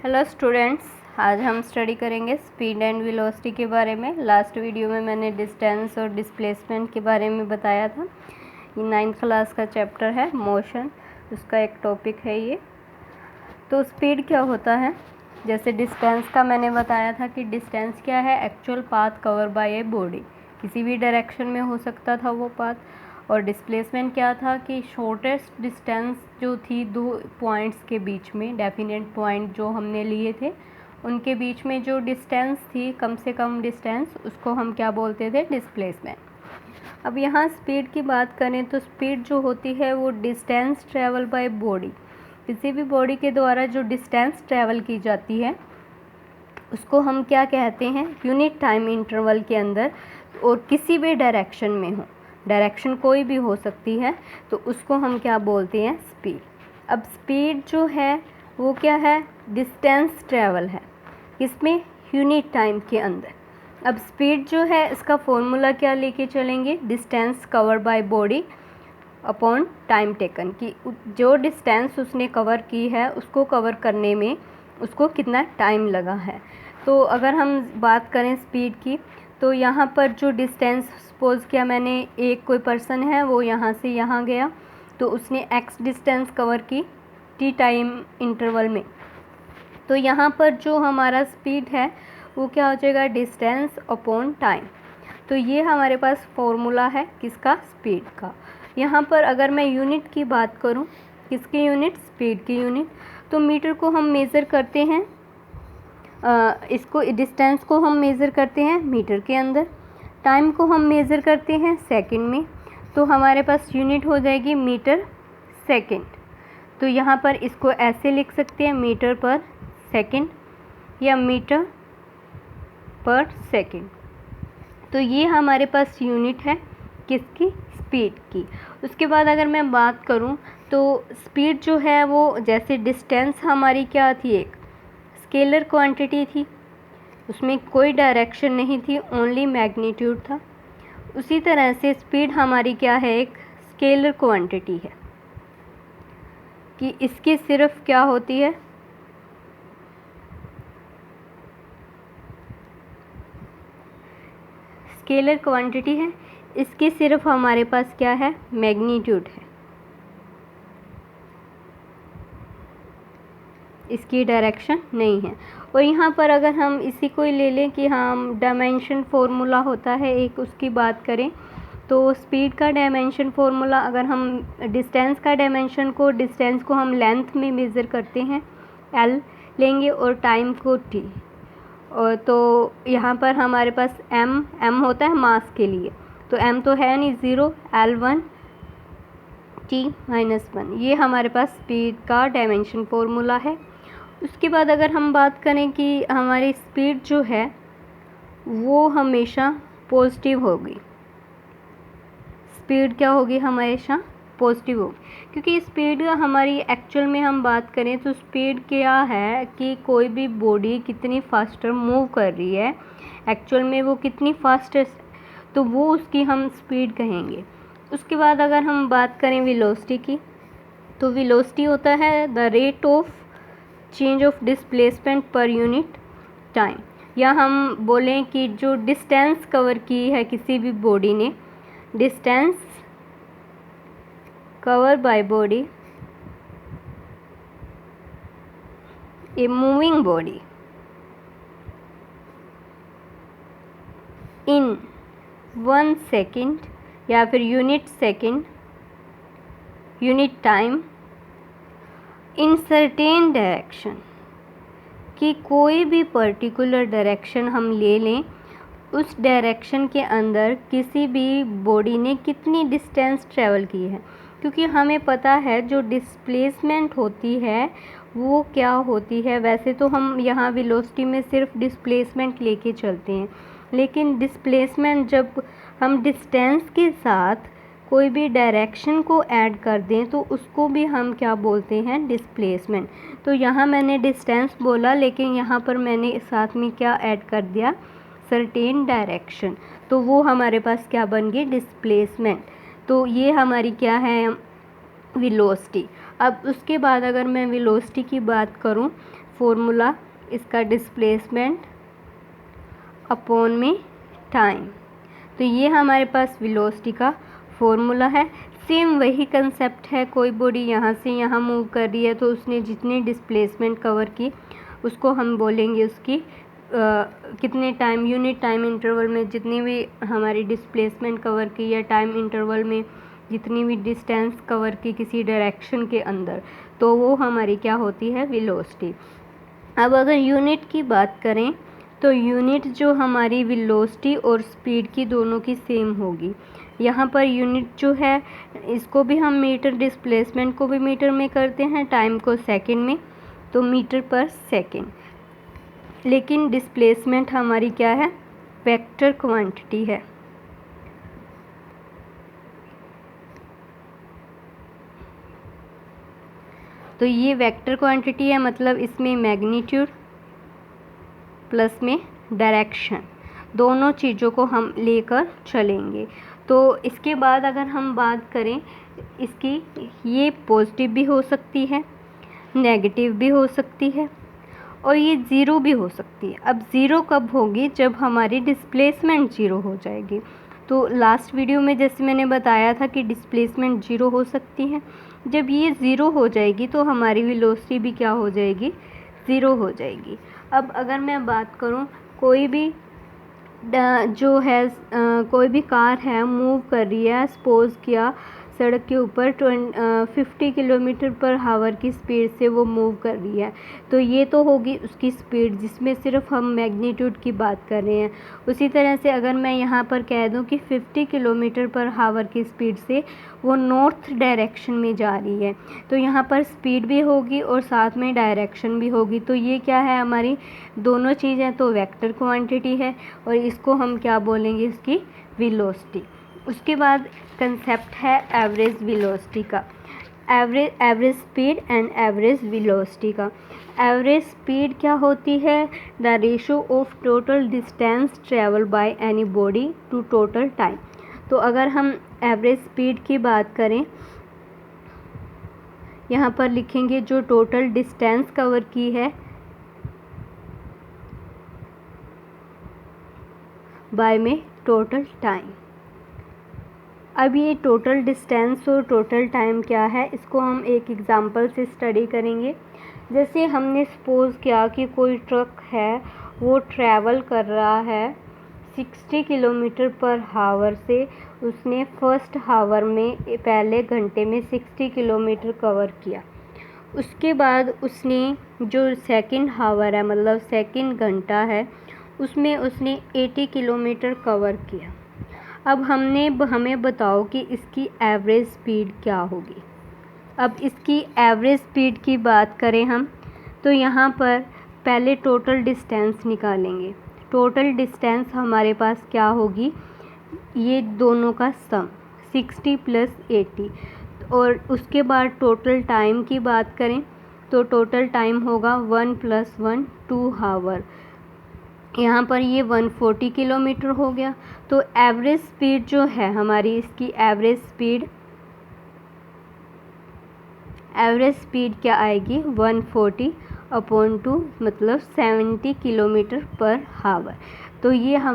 Hello students, आज हम study करेंगे स्पीड एंड वेलोसिटी के बारे में। लास्ट वीडियो में मैंने डिस्टेंस और डिस्प्लेसमेंट के बारे में बताया था। ये 9th क्लास का चैप्टर है मोशन, उसका एक टॉपिक है ये। तो स्पीड क्या होता है, जैसे डिस्टेंस का मैंने बताया था कि डिस्टेंस क्या है, actual path cover by a body, किसी भी डायरेक्शन में हो सकता था वो पाथ। और डिस्प्लेसमेंट क्या था कि शॉर्टेस्ट डिस्टेंस जो थी दो पॉइंट्स के बीच में, डेफिनेट पॉइंट जो हमने लिए थे उनके बीच में जो डिस्टेंस थी, कम से कम डिस्टेंस, उसको हम क्या बोलते थे, डिस्प्लेसमेंट। अब यहाँ स्पीड की बात करें तो स्पीड जो होती है वो डिस्टेंस ट्रेवल बाय बॉडी, किसी भी बॉडी के द्वारा जो डिस्टेंस ट्रेवल की जाती है उसको हम क्या कहते हैं, यूनिट टाइम इंटरवल के अंदर और किसी भी डायरेक्शन में हो, डायरेक्शन कोई भी हो सकती है, तो उसको हम क्या बोलते हैं, स्पीड। अब स्पीड जो है वो क्या है, डिस्टेंस ट्रेवल है, किसमें, यूनिट टाइम के अंदर। अब स्पीड जो है इसका फॉर्मूला क्या लेके चलेंगे, distance cover by body upon time taken, कि जो डिस्टेंस उसने कवर की है उसको कवर करने में उसको कितना टाइम लगा है। तो अगर हम बात करें स्पीड की, तो यहाँ पर जो डिस्टेंस, सपोज़ किया मैंने, एक कोई पर्सन है वो यहाँ से यहाँ गया, तो उसने x डिस्टेंस कवर की t टाइम इंटरवल में, तो यहाँ पर जो हमारा स्पीड है वो क्या हो जाएगा, डिस्टेंस अपॉन टाइम। तो ये हमारे पास फॉर्मूला है किसका, स्पीड का। यहाँ पर अगर मैं यूनिट की बात करूँ, किसकी यूनिट, स्पीड की यूनिट, तो मीटर को हम मेज़र करते हैं, इसको डिस्टेंस को हम मेज़र करते हैं मीटर के अंदर, टाइम को हम मेज़र करते हैं सेकंड में, तो हमारे पास यूनिट हो जाएगी मीटर सेकंड। तो यहाँ पर इसको ऐसे लिख सकते हैं, मीटर पर सेकंड या मीटर पर सेकंड। तो ये हमारे पास यूनिट है किसकी, स्पीड की। उसके बाद अगर मैं बात करूँ तो स्पीड जो है वो, जैसे डिस्टेंस हमारी क्या थी, एक स्केलर क्वांटिटी थी, उसमें कोई डायरेक्शन नहीं थी, ओनली मैग्नीट्यूड था। उसी तरह से स्पीड हमारी क्या है, एक स्केलर क्वांटिटी है, कि इसकी सिर्फ क्या होती है, स्केलर क्वांटिटी है, इसकी सिर्फ हमारे पास क्या है, मैग्नीट्यूड है, इसकी डायरेक्शन नहीं है। और यहाँ पर अगर हम इसी को ही ले लें कि हम डायमेंशन फार्मूला होता है एक, उसकी बात करें तो स्पीड का डायमेंशन फार्मूला, अगर हम डिस्टेंस का डायमेंशन को, डिस्टेंस को हम लेंथ में मेज़र करते हैं, एल लेंगे, और टाइम को टी। और तो यहाँ पर हमारे पास एम होता है मास के लिए, तो एम तो है नहीं, 0, L1 T-1, ये हमारे पास स्पीड का डायमेंशन फार्मूला है। उसके बाद अगर हम बात करें कि हमारी स्पीड जो है वो हमेशा पॉजिटिव होगी, स्पीड क्या होगी, हमेशा पॉजिटिव होगी, क्योंकि स्पीड हमारी एक्चुअल में हम बात करें तो स्पीड क्या है कि कोई भी बॉडी कितनी फास्टर मूव कर रही है, एक्चुअल में वो कितनी फास्टेस्ट, तो वो उसकी हम स्पीड कहेंगे। उसके बाद अगर हम बात करें वेलोसिटी की, तो वेलोसिटी होता है the rate of change of displacement per unit time, या हम बोलें कि जो डिस्टेंस कवर की है किसी भी बॉडी ने, distance cover by body, a moving body in 1 second, या फिर unit second, unit time, in certain direction, कि कोई भी पर्टिकुलर डायरेक्शन हम ले लें, उस डायरेक्शन के अंदर किसी भी बॉडी ने कितनी डिस्टेंस ट्रेवल की है। क्योंकि हमें पता है जो डिस्प्लेसमेंट होती है वो क्या होती है, वैसे तो हम यहाँ वेलोसिटी में सिर्फ डिस्प्लेसमेंट लेके चलते हैं, लेकिन डिस्प्लेसमेंट जब हम डिस्टेंस के साथ कोई भी डायरेक्शन को ऐड कर दें तो उसको भी हम क्या बोलते हैं, डिस्प्लेसमेंट। तो यहाँ मैंने डिस्टेंस बोला, लेकिन यहाँ पर मैंने साथ में क्या ऐड कर दिया, सर्टेन डायरेक्शन, तो वो हमारे पास क्या बन गई, डिस्प्लेसमेंट। तो ये हमारी क्या है, वेलोसिटी। अब उसके बाद अगर मैं वेलोसिटी की बात करूं, फॉर्मूला इसका डिस्प्लेसमेंट अपॉन में टाइम। तो ये हमारे पास वेलोसिटी का फॉर्मूला है। सेम वही कंसेप्ट है, कोई बॉडी यहाँ से यहाँ मूव कर रही है तो उसने जितनी डिस्प्लेसमेंट कवर की उसको हम बोलेंगे उसकी कितने टाइम, यूनिट टाइम इंटरवल में जितनी भी हमारी डिस्प्लेसमेंट कवर की या टाइम इंटरवल में जितनी भी डिस्टेंस कवर की किसी डायरेक्शन के अंदर, तो वो हमारी क्या होती है, वेलोसिटी। अब अगर यूनिट की बात करें तो यूनिट जो हमारी वेलोसिटी और स्पीड की दोनों की सेम होगी। यहाँ पर यूनिट जो है इसको भी हम मीटर, डिस्प्लेसमेंट को भी मीटर में करते हैं, टाइम को सेकंड में, तो मीटर पर सेकंड। लेकिन डिस्प्लेसमेंट हमारी क्या है, वेक्टर क्वांटिटी है। तो ये वेक्टर क्वांटिटी है, मतलब इसमें मैग्नीट्यूड प्लस में डायरेक्शन, दोनों चीज़ों को हम लेकर चलेंगे। तो इसके बाद अगर हम बात करें इसकी, ये पॉजिटिव भी हो सकती है, नेगेटिव भी हो सकती है और ये ज़ीरो भी हो सकती है। अब ज़ीरो कब होगी, जब हमारी डिस्प्लेसमेंट ज़ीरो हो जाएगी। तो लास्ट वीडियो में जैसे मैंने बताया था कि डिस्प्लेसमेंट ज़ीरो हो सकती है, जब ये ज़ीरो हो जाएगी तो हमारी वेलोसिटी भी क्या हो जाएगी, ज़ीरो हो जाएगी। अब अगर मैं बात करूं, कोई भी जो है कोई भी कार है मूव कर रही है, सपोज़ किया सड़क के ऊपर 50 किलोमीटर पर हावर की स्पीड से वो मूव कर रही है, तो ये तो होगी उसकी स्पीड जिसमें सिर्फ हम मैग्नीट्यूड की बात कर रहे हैं। उसी तरह से अगर मैं यहाँ पर कह दूँ कि 50 किलोमीटर पर हावर की स्पीड से वो नॉर्थ डायरेक्शन में जा रही है, तो यहाँ पर स्पीड भी होगी और साथ में डायरेक्शन भी होगी। तो ये क्या है, हमारी दोनों चीज़ें तो वेक्टर क्वांटिटी है और इसको हम क्या बोलेंगे, इसकी वेलोसिटी। उसके बाद कंसेप्ट है एवरेज वेलोसिटी का, average speed and average velocity का। एवरेज स्पीड क्या होती है, the ratio of total distance travel by any body to total time. तो अगर हम एवरेज स्पीड की बात करें, यहाँ पर लिखेंगे जो टोटल डिस्टेंस कवर की है बाय में टोटल टाइम। अब ये टोटल डिस्टेंस और टोटल टाइम क्या है, इसको हम एक एग्ज़ाम्पल से स्टडी करेंगे। जैसे हमने सपोज़ किया कि कोई ट्रक है वो ट्रैवल कर रहा है 60 किलोमीटर पर हावर से, उसने फर्स्ट हावर में पहले घंटे में 60 किलोमीटर कवर किया। उसके बाद उसने जो सेकंड हावर है, मतलब सेकंड घंटा है, उसमें उसने 80 किलोमीटर कवर किया। अब हमें बताओ कि इसकी एवरेज स्पीड क्या होगी। अब इसकी एवरेज स्पीड की बात करें हम, तो यहाँ पर पहले टोटल डिस्टेंस निकालेंगे। टोटल डिस्टेंस हमारे पास क्या होगी, ये दोनों का सम 60 प्लस 80। और उसके बाद टोटल टाइम की बात करें तो टोटल टाइम होगा 1 + 1 2 हावर। यहाँ पर ये 140 किलोमीटर हो गया। तो एवरेज स्पीड जो है हमारी, इसकी एवरेज स्पीड क्या आएगी, 140/2 मतलब 70 किलोमीटर पर हावर। तो ये हम